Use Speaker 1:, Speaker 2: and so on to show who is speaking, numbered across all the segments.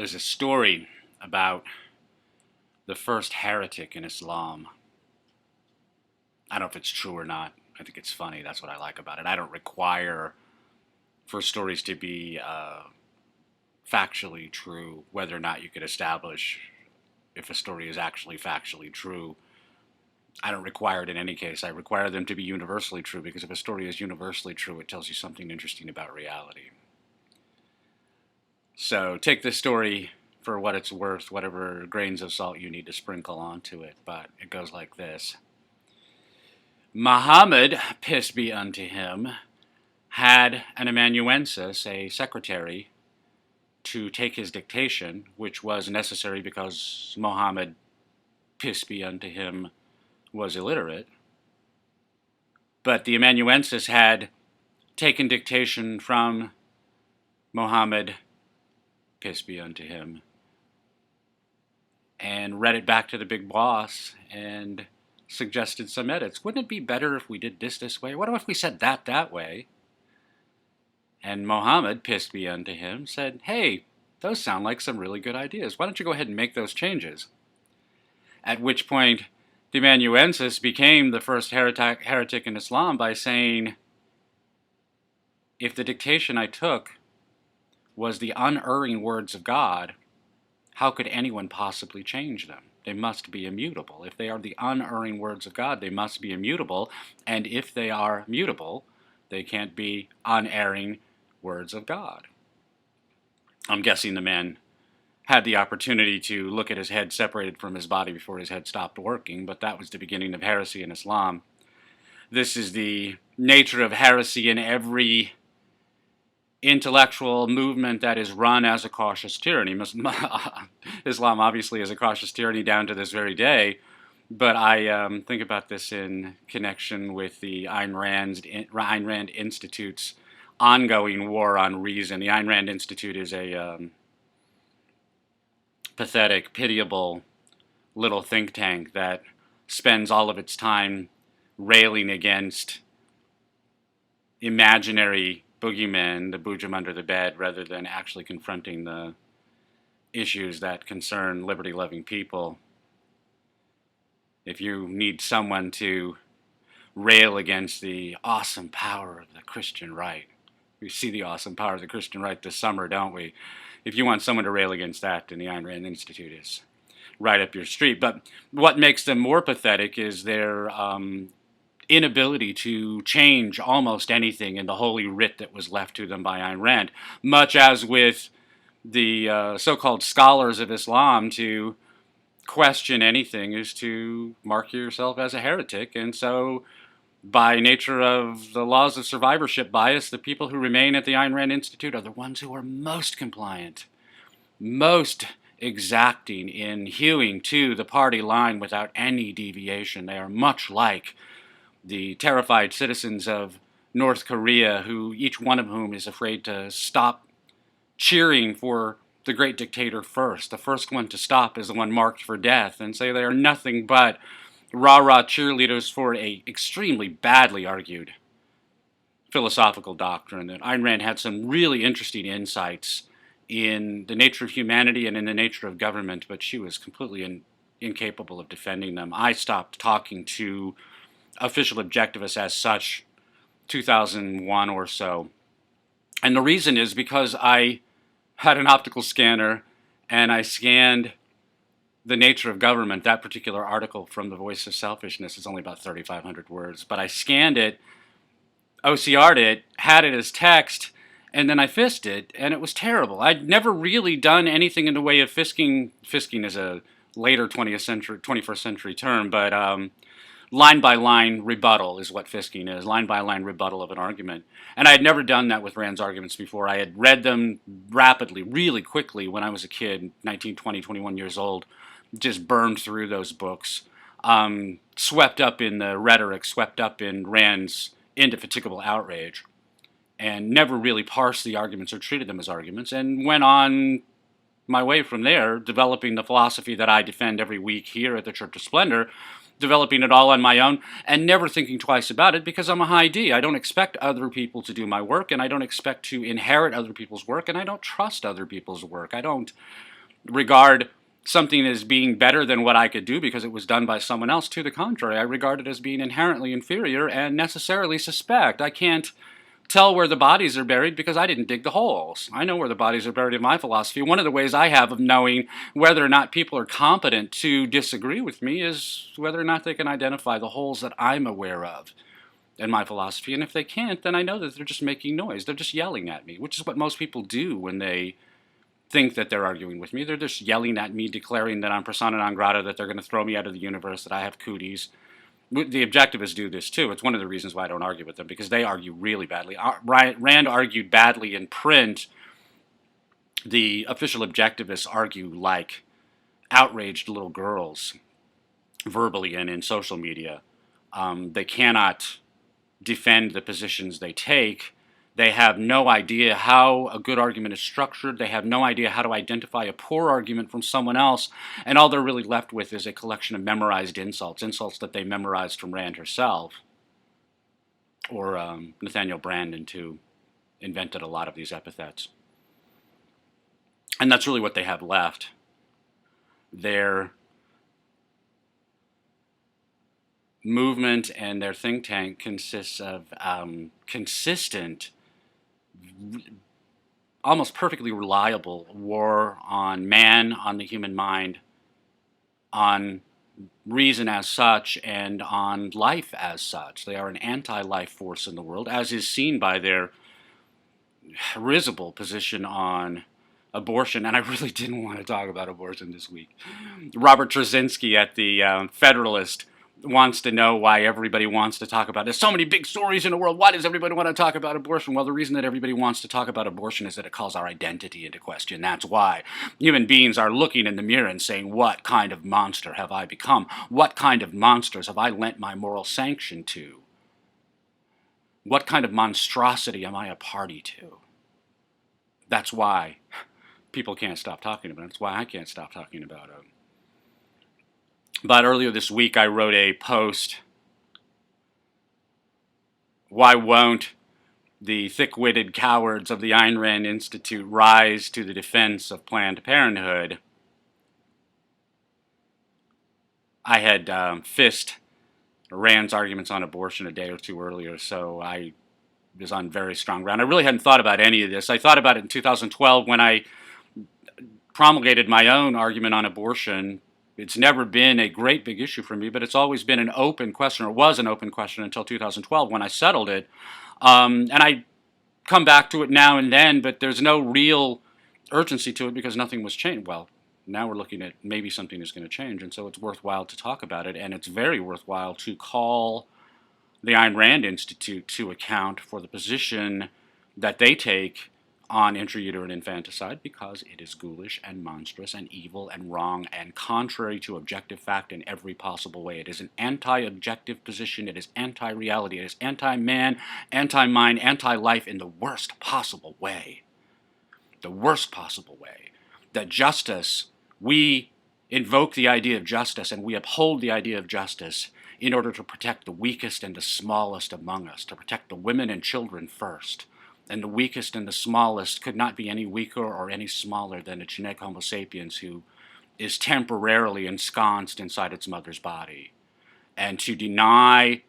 Speaker 1: There's a story about the first heretic in Islam. I don't know if it's true or not. I think it's funny. That's what I like about it. I don't require for stories to be factually true, whether or not you could establish if a story is actually factually true. I don't require it in any case. I require them to be universally true, because if a story is universally true, it tells you something interesting about reality. So take this story for what it's worth, whatever grains of salt you need to sprinkle onto it, but it goes like this. Muhammad, peace be unto him, had an amanuensis, a secretary, to take his dictation, which was necessary because Muhammad, peace be unto him, was illiterate. But the amanuensis had taken dictation from Muhammad, peace be unto him, and read it back to the big boss and suggested some edits. Wouldn't it be better if we did this way? What if we said that way? And Muhammad, peace be unto him, said, hey, those sound like some really good ideas. Why don't you go ahead and make those changes? At which point, the amanuensis became the first heretic in Islam by saying, if the dictation I took was the unerring words of God, how could anyone possibly change them? They must be immutable. If they are the unerring words of God, they must be immutable. And if they are mutable, they can't be unerring words of God. I'm guessing the man had the opportunity to look at his head separated from his body before his head stopped working, but that was the beginning of heresy in Islam. This is the nature of heresy in every intellectual movement that is run as a cautious tyranny. Islam obviously is a cautious tyranny down to this very day, but I think about this in connection with the Ayn Rand Institute's ongoing war on reason. The Ayn Rand Institute is a pathetic, pitiable little think tank that spends all of its time railing against imaginary boogeymen, the boogeyman under the bed, rather than actually confronting the issues that concern liberty-loving people. If you need someone to rail against the awesome power of the Christian right, we see the awesome power of the Christian right this summer, don't we? If you want someone to rail against that, then the Ayn Rand Institute is right up your street. But what makes them more pathetic is their inability to change almost anything in the holy writ that was left to them by Ayn Rand, much as with the so-called scholars of Islam. To question anything is to mark yourself as a heretic, and so by nature of the laws of survivorship bias, the people who remain at the Ayn Rand Institute are the ones who are most compliant, most exacting in hewing to the party line without any deviation. They are much like the terrified citizens of North Korea, who each one of whom is afraid to stop cheering for the great dictator first. The first one to stop is the one marked for death, and say they are nothing but rah-rah cheerleaders for a extremely badly argued philosophical doctrine. That Ayn Rand had some really interesting insights in the nature of humanity and in the nature of government, but she was completely incapable of defending them. I stopped talking to official objectivists as such 2001 or so. And the reason is because I had an optical scanner and I scanned the nature of government. That particular article from The Voice of Selfishness is only about 3,500 words, but I scanned it, OCR'd it, had it as text, and then I fissed it, and it was terrible. I'd never really done anything in the way of fisking. Fisking is a later 21st century term, but line-by-line rebuttal is what fisking is, line-by-line rebuttal of an argument. And I had never done that with Rand's arguments before. I had read them rapidly, really quickly when I was a kid, 19, 20, 21 years old, just burned through those books, swept up in the rhetoric, swept up in Rand's indefatigable outrage, and never really parsed the arguments or treated them as arguments, and went on my way from there, developing the philosophy that I defend every week here at the Church of Splendor, developing it all on my own and never thinking twice about it because I'm a high D. I don't expect other people to do my work, and I don't expect to inherit other people's work, and I don't trust other people's work. I don't regard something as being better than what I could do because it was done by someone else. To the contrary, I regard it as being inherently inferior and necessarily suspect. I can't tell where the bodies are buried because I didn't dig the holes. I know where the bodies are buried in my philosophy. One of the ways I have of knowing whether or not people are competent to disagree with me is whether or not they can identify the holes that I'm aware of in my philosophy. And if they can't, then I know that they're just making noise. They're just yelling at me, which is what most people do when they think that they're arguing with me. They're just yelling at me, declaring that I'm persona non grata, that they're going to throw me out of the universe, that I have cooties. The objectivists do this too. It's one of the reasons why I don't argue with them, because they argue really badly. Rand argued badly in print. The official objectivists argue like outraged little girls, verbally and in social media. They cannot defend the positions they take. They have no idea how a good argument is structured. They have no idea how to identify a poor argument from someone else. And all they're really left with is a collection of memorized insults, insults that they memorized from Rand herself, or Nathaniel Branden, who invented a lot of these epithets. And that's really what they have left. Their movement and their think tank consists of consistent, almost perfectly reliable war on man, on the human mind, on reason as such, and on life as such. They are an anti-life force in the world, as is seen by their risible position on abortion. And I really didn't want to talk about abortion this week. Robert Trzynski at the Federalist wants to know why everybody wants to talk about it. There's so many big stories in the world. Why does everybody want to talk about abortion? Well, the reason that everybody wants to talk about abortion is that it calls our identity into question. That's why human beings are looking in the mirror and saying, what kind of monster have I become? What kind of monsters have I lent my moral sanction to? What kind of monstrosity am I a party to? That's why people can't stop talking about it. That's why I can't stop talking about it. But earlier this week, I wrote a post. Why won't the thick-witted cowards of the Ayn Rand Institute rise to the defense of Planned Parenthood? I had fist Rand's arguments on abortion a day or two earlier, so I was on very strong ground. I really hadn't thought about any of this. I thought about it in 2012 when I promulgated my own argument on abortion. It's never been a great big issue for me, but it's always been an open question, or was an open question until 2012 when I settled it. And I come back to it now and then, but there's no real urgency to it because nothing was changed. Well, now we're looking at maybe something is going to change, and so it's worthwhile to talk about it, and it's very worthwhile to call the Ayn Rand Institute to account for the position that they take on intrauterine infanticide, because it is ghoulish and monstrous and evil and wrong and contrary to objective fact in every possible way. It is an anti-objective position. It is anti-reality. It is anti-man, anti-mind, anti-life in the worst possible way. The worst possible way. That justice, we invoke the idea of justice and we uphold the idea of justice in order to protect the weakest and the smallest among us, to protect the women and children first. And the weakest and the smallest could not be any weaker or any smaller than a genetic Homo sapiens who is temporarily ensconced inside its mother's body. And to deny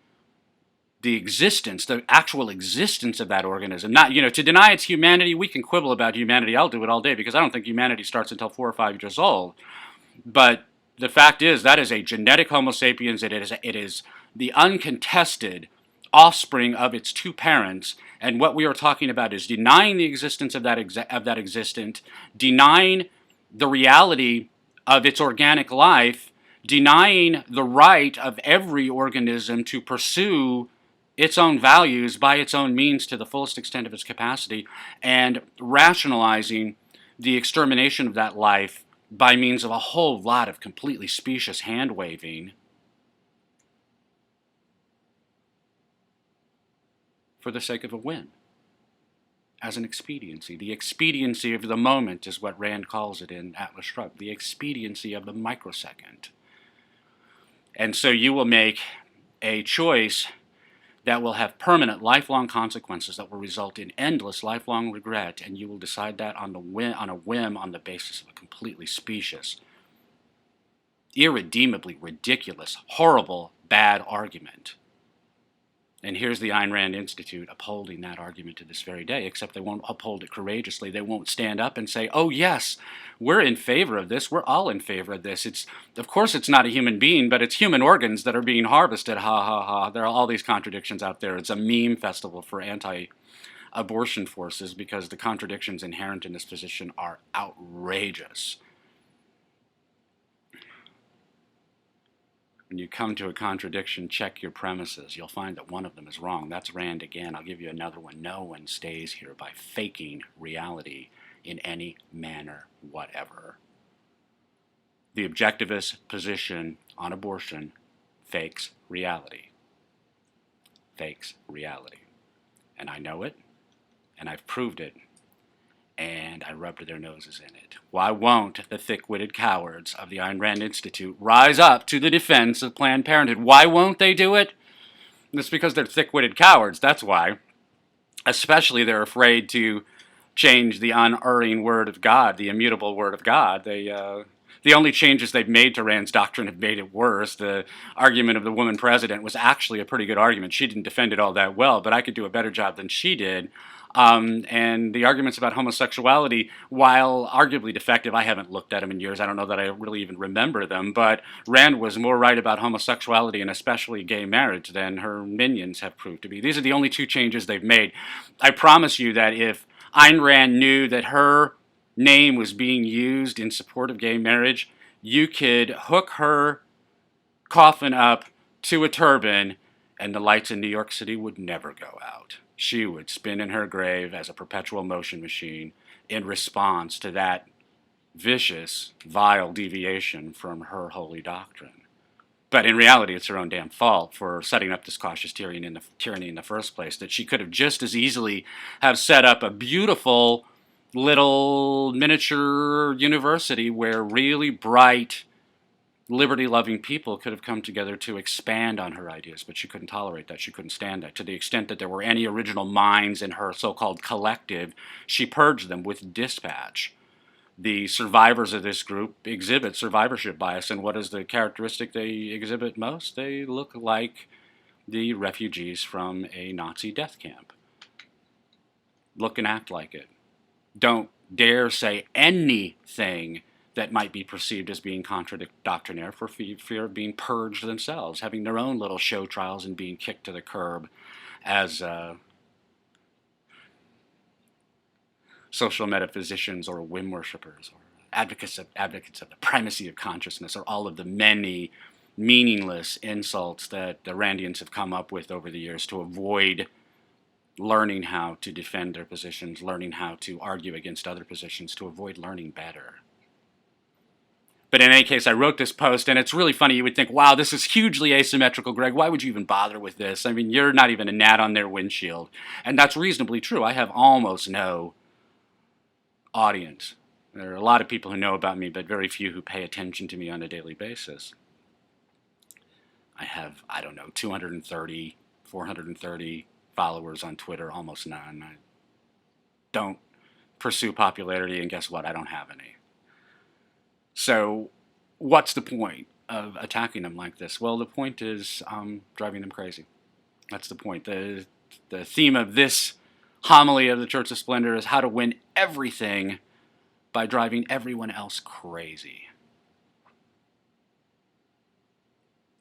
Speaker 1: the existence, the actual existence of that organism, not, to deny its humanity, we can quibble about humanity. I'll do it all day because I don't think humanity starts until 4 or 5 years old. But the fact is, that is a genetic Homo sapiens. It is the uncontested offspring of its two parents, and what we are talking about is denying the existence of that existent, denying the reality of its organic life, denying the right of every organism to pursue its own values by its own means to the fullest extent of its capacity, and rationalizing the extermination of that life by means of a whole lot of completely specious hand-waving for the sake of a win, as an expediency. The expediency of the moment is what Rand calls it in Atlas Shrugged, the expediency of the microsecond. And so you will make a choice that will have permanent, lifelong consequences that will result in endless, lifelong regret, and you will decide that on a whim, on the basis of a completely specious, irredeemably ridiculous, horrible, bad argument. And here's the Ayn Rand Institute upholding that argument to this very day, except they won't uphold it courageously. They won't stand up and say, oh yes, we're in favor of this. We're all in favor of this. Of course it's not a human being, but it's human organs that are being harvested. Ha ha ha. There are all these contradictions out there. It's a meme festival for anti-abortion forces because the contradictions inherent in this position are outrageous. When you come to a contradiction, check your premises. You'll find that one of them is wrong. That's Rand again. I'll give you another one. No one stays here by faking reality in any manner whatever. The objectivist position on abortion fakes reality. Fakes reality. And I know it, and I've proved it, and I rubbed their noses in it. Why won't the thick-witted cowards of the Ayn Rand Institute rise up to the defense of Planned Parenthood? Why won't they do it? It's because they're thick-witted cowards, that's why. Especially they're afraid to change the unerring word of God, the immutable word of God. The only changes they've made to Rand's doctrine have made it worse. The argument of the woman president was actually a pretty good argument. She didn't defend it all that well, but I could do a better job than she did. And the arguments about homosexuality, while arguably defective, I haven't looked at them in years. I don't know that I really even remember them. But Rand was more right about homosexuality and especially gay marriage than her minions have proved to be. These are the only two changes they've made. I promise you that if Ayn Rand knew that her name was being used in support of gay marriage, you could hook her coffin up to a turban and the lights in New York City would never go out. She would spin in her grave as a perpetual motion machine in response to that vicious, vile deviation from her holy doctrine. But in reality, it's her own damn fault for setting up this cautious tyranny in the first place, that she could have just as easily have set up a beautiful little miniature university where really bright, liberty-loving people could have come together to expand on her ideas, but she couldn't tolerate that. She couldn't stand that. To the extent that there were any original minds in her so-called collective, she purged them with dispatch. The survivors of this group exhibit survivorship bias, and what is the characteristic they exhibit most? They look like the refugees from a Nazi death camp. Look and act like it. Don't dare say anything that might be perceived as being doctrinaire for fear of being purged themselves, having their own little show trials and being kicked to the curb as social metaphysicians or whim worshippers or advocates of the primacy of consciousness, or all of the many meaningless insults that the Randians have come up with over the years to avoid learning how to defend their positions, learning how to argue against other positions, to avoid learning better. But in any case, I wrote this post, and it's really funny. You would think, wow, this is hugely asymmetrical, Greg. Why would you even bother with this? I mean, you're not even a gnat on their windshield. And that's reasonably true. I have almost no audience. There are a lot of people who know about me, but very few who pay attention to me on a daily basis. I have, 230, 430 followers on Twitter, almost none. I don't pursue popularity, and guess what? I don't have any. So what's the point of attacking them like this? Well, the point is driving them crazy. That's the point. The theme of this homily of the Church of Splendor is how to win everything by driving everyone else crazy.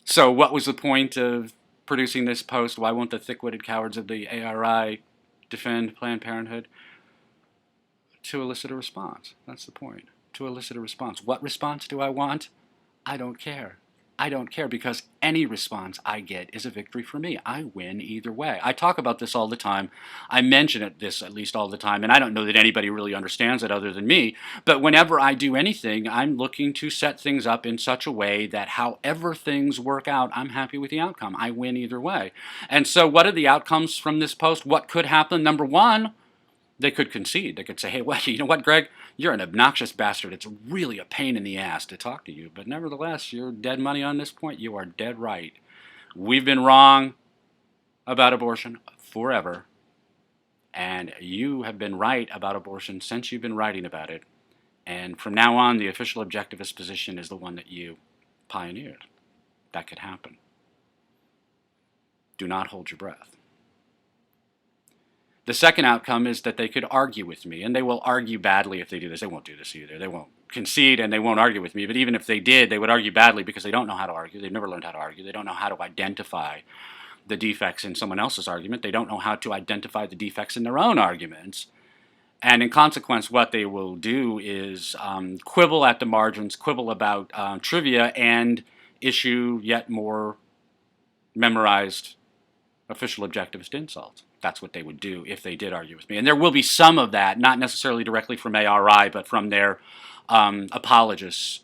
Speaker 1: So what was the point of producing this post? Why won't the thick-witted cowards of the ARI defend Planned Parenthood? To elicit a response. That's the point. To elicit a response. What response do I want? I don't care. I don't care, because any response I get is a victory for me. I win either way. I talk about this all the time. I mention this at least all the time, and I don't know that anybody really understands it other than me. But whenever I do anything, I'm looking to set things up in such a way that however things work out, I'm happy with the outcome. I win either way. And so what are the outcomes from this post? What could happen? Number one, They could concede. They could say, hey, well, you know what, Greg? You're an obnoxious bastard. It's really a pain in the ass to talk to you. But nevertheless, you're dead money on this point. You are dead right. We've been wrong about abortion forever. And you have been right about abortion since you've been writing about it. And from now on, the official objectivist position is the one that you pioneered. That could happen. Do not hold your breath. The second outcome is that they could argue with me, and they will argue badly if they do this. They won't do this either. They won't concede, and they won't argue with me. But even if they did, they would argue badly because they don't know how to argue. They've never learned how to argue. They don't know how to identify the defects in someone else's argument. They don't know how to identify the defects in their own arguments. And in consequence, what they will do is quibble at the margins, quibble about trivia, and issue yet more memorized official objectivist insults. That's what they would do if they did argue with me. And there will be some of that, not necessarily directly from ARI, but from their apologists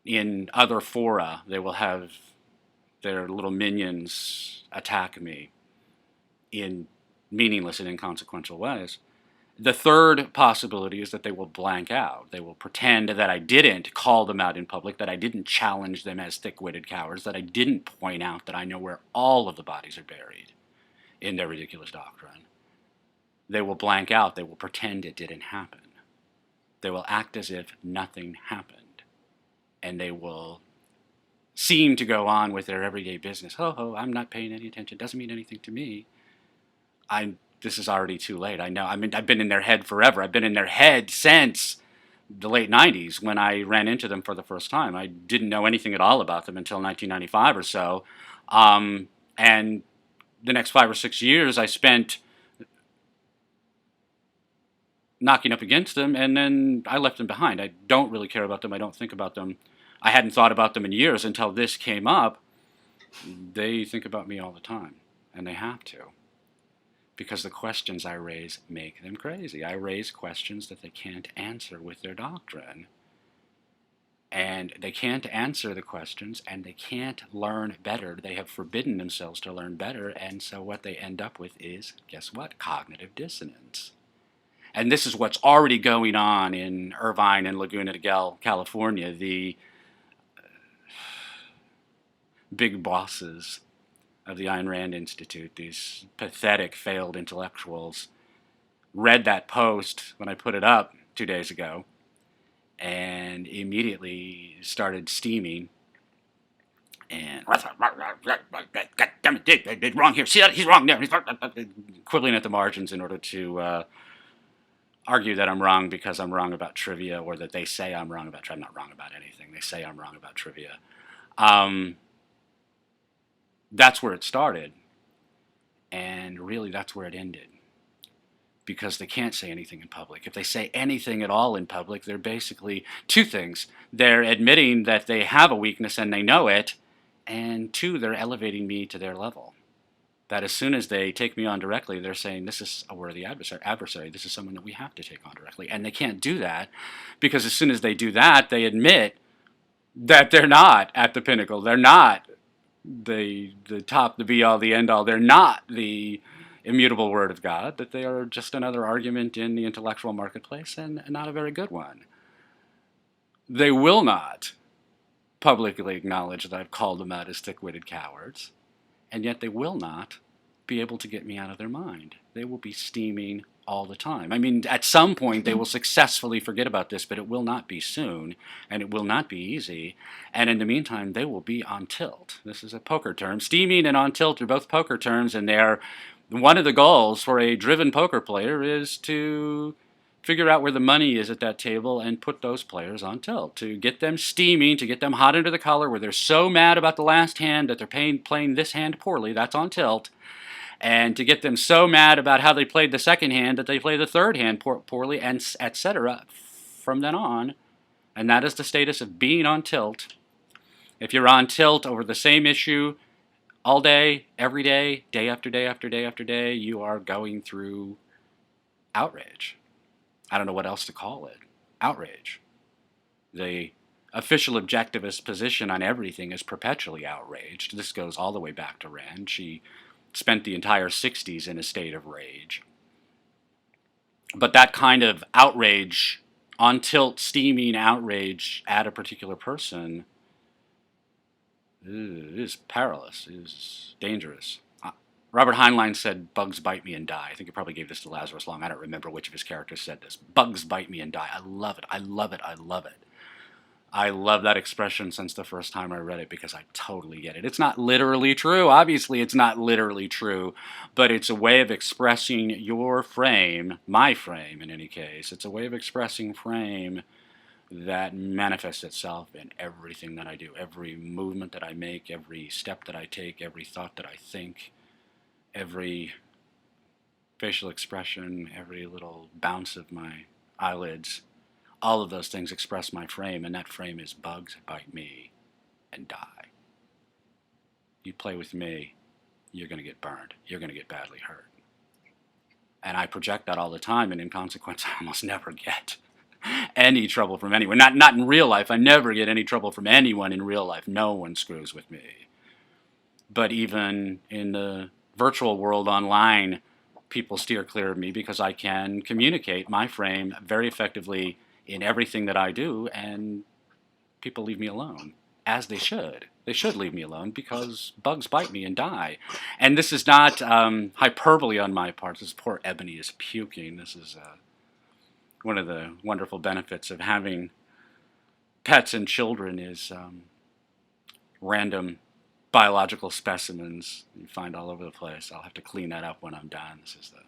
Speaker 1: in other fora. They will have their little minions attack me in meaningless and inconsequential ways. The third possibility is that they will blank out. They will pretend that I didn't call them out in public, that I didn't challenge them as thick-witted cowards, that I didn't point out that I know where all of the bodies are buried in their ridiculous doctrine. They will blank out. They will pretend it didn't happen. They will act as if nothing happened. And they will seem to go on with their everyday business. Ho, I'm not paying any attention. It doesn't mean anything to me. This is already too late. I know. I mean, I've been in their head forever. I've been in their head since the late 90s when I ran into them for the first time. I didn't know anything at all about them until 1995 or so. And the next 5 or 6 years I spent knocking up against them, and then I left them behind. I don't really care about them. I don't think about them. I hadn't thought about them in years until this came up. They think about me all the time, and they have to. Because the questions I raise make them crazy. I raise questions that they can't answer with their doctrine. And they can't answer the questions, and they can't learn better. They have forbidden themselves to learn better, and so what they end up with is, guess what? Cognitive dissonance. And this is what's already going on in Irvine and Laguna Niguel, California. The big bosses of the Ayn Rand Institute, these pathetic, failed intellectuals, read that post when I put it up 2 days ago and immediately started steaming and God damn it, did wrong here. See that? He's wrong there. He's quibbling at the margins in order to argue that I'm wrong because I'm wrong about trivia, or that they say I'm wrong about trivia. I'm not wrong about anything. They say I'm wrong about trivia. That's where it started, and really that's where it ended, because they can't say anything in public. If they say anything at all in public, they're basically two things. They're admitting that they have a weakness and they know it, and two, they're elevating me to their level. That as soon as they take me on directly, they're saying, this is a worthy adversary. This is someone that we have to take on directly. And they can't do that, because as soon as they do that, they admit that they're not at the pinnacle. They're not the top, the be-all, the end-all. They're not the immutable word of God, that they are just another argument in the intellectual marketplace, and not a very good one. They will not publicly acknowledge that I've called them out as thick-witted cowards, and yet they will not be able to get me out of their mind. They will be steaming all the time. I mean, at some point they will successfully forget about this, but it will not be soon, and it will not be easy. And in the meantime, they will be on tilt. This is a poker term. Steaming and on tilt are both poker terms, and they're one of the goals for a driven poker player is to figure out where the money is at that table and put those players on tilt, to get them steaming, to get them hot under the collar, where they're so mad about the last hand that they're playing this hand poorly. That's on tilt. And to get them so mad about how they played the second hand that they play the third hand poorly, and etc. from then on. And that is the status of being on tilt. If you're on tilt over the same issue all day, every day, day after day after day after day, you are going through outrage. I don't know what else to call it. Outrage. The official objectivist position on everything is perpetually outraged. This goes all the way back to Rand. She spent the entire 60s in a state of rage. But that kind of outrage, on tilt, steaming outrage at a particular person is perilous, is dangerous. Robert Heinlein said, "Bugs bite me and die." I think he probably gave this to Lazarus Long. I don't remember which of his characters said this. Bugs bite me and die. I love it. I love it. I love it. I love that expression since the first time I read it because I totally get it. It's not literally true. Obviously, it's not literally true, but it's a way of expressing your frame, my frame in any case. It's a way of expressing frame that manifests itself in everything that I do, every movement that I make, every step that I take, every thought that I think, every facial expression, every little bounce of my eyelids. All of those things express my frame, and that frame is bugs bite me and die. You play with me, you're going to get burned. You're going to get badly hurt. And I project that all the time, and in consequence, I almost never get any trouble from anyone. Not in real life. I never get any trouble from anyone in real life. No one screws with me. But even in the virtual world online, people steer clear of me because I can communicate my frame very effectively in everything that I do, and people leave me alone, as they should. They should leave me alone because bugs bite me and die. And this is not hyperbole on my part. This poor Ebony is puking. This is one of the wonderful benefits of having pets and children is random biological specimens you find all over the place. I'll have to clean that up when I'm done. This is the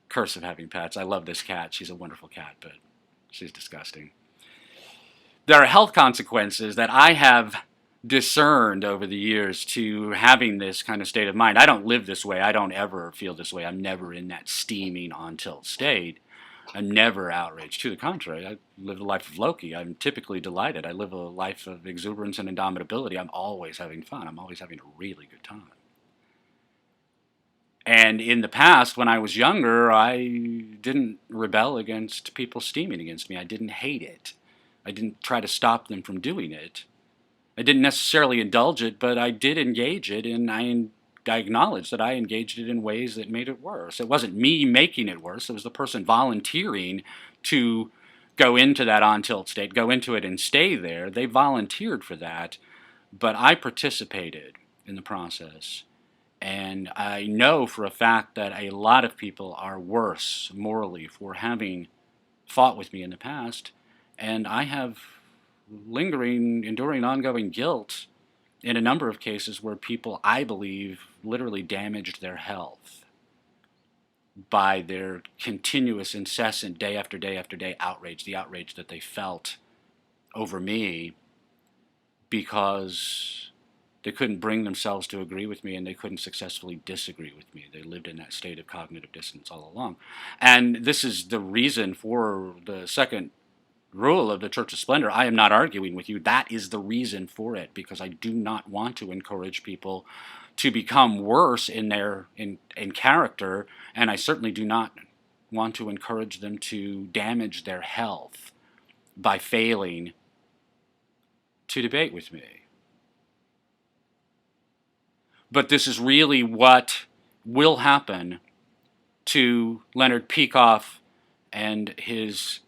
Speaker 1: curse of having pets. I love this cat. She's a wonderful cat, but she's disgusting. There are health consequences that I have discerned over the years to having this kind of state of mind. I don't live this way. I don't ever feel this way. I'm never in that steaming on tilt state. I'm never outraged. To the contrary, I live the life of Loki. I'm typically delighted. I live a life of exuberance and indomitability. I'm always having fun. I'm always having a really good time. And in the past, when I was younger, I didn't rebel against people steaming against me. I didn't hate it. I didn't try to stop them from doing it. I didn't necessarily indulge it, but I did engage it, and I acknowledge that I engaged it in ways that made it worse. It wasn't me making it worse. It was the person volunteering to go into that on-tilt state, go into it and stay there. They volunteered for that, but I participated in the process. And I know for a fact that a lot of people are worse morally for having fought with me in the past, and I have lingering, enduring, ongoing guilt in a number of cases where people, I believe, literally damaged their health by their continuous, incessant, day after day after day outrage, the outrage that they felt over me because they couldn't bring themselves to agree with me and they couldn't successfully disagree with me. They lived in that state of cognitive dissonance all along. And this is the reason for the second rule of the Church of Splendor. I am not arguing with you. That is the reason for it, because I do not want to encourage people to become worse in their in character, and I certainly do not want to encourage them to damage their health by failing to debate with me. But this is really what will happen to Leonard Peikoff and his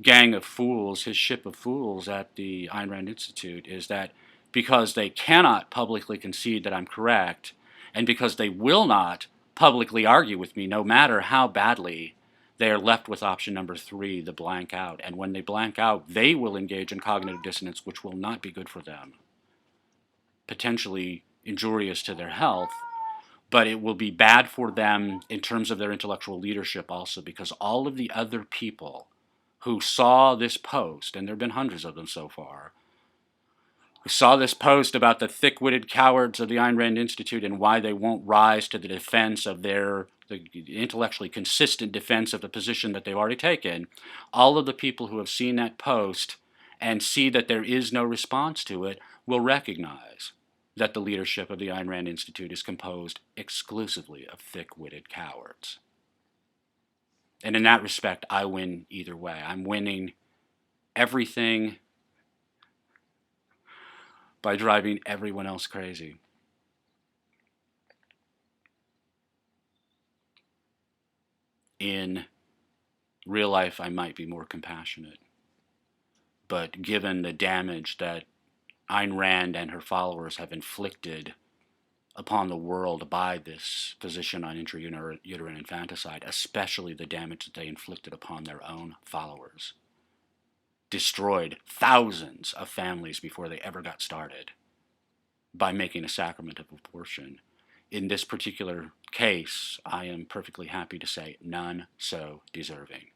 Speaker 1: gang of fools, his ship of fools at the Ayn Rand Institute, is that because they cannot publicly concede that I'm correct, and because they will not publicly argue with me, no matter how badly, they are left with option number 3, the blank out. And when they blank out, they will engage in cognitive dissonance, which will not be good for them, potentially injurious to their health, but it will be bad for them in terms of their intellectual leadership also, because all of the other people who saw this post, and there have been hundreds of them so far, who saw this post about the thick-witted cowards of the Ayn Rand Institute and why they won't rise to the defense of the intellectually consistent defense of the position that they've already taken, all of the people who have seen that post and see that there is no response to it will recognize that the leadership of the Ayn Rand Institute is composed exclusively of thick-witted cowards. And in that respect, I win either way. I'm winning everything by driving everyone else crazy. In Real life, I might be more compassionate. But given the damage that Ayn Rand and her followers have inflicted upon the world by this position on intrauterine infanticide, especially the damage that they inflicted upon their own followers, destroyed thousands of families before they ever got started by making a sacrament of abortion. In this particular case, I am perfectly happy to say none so deserving.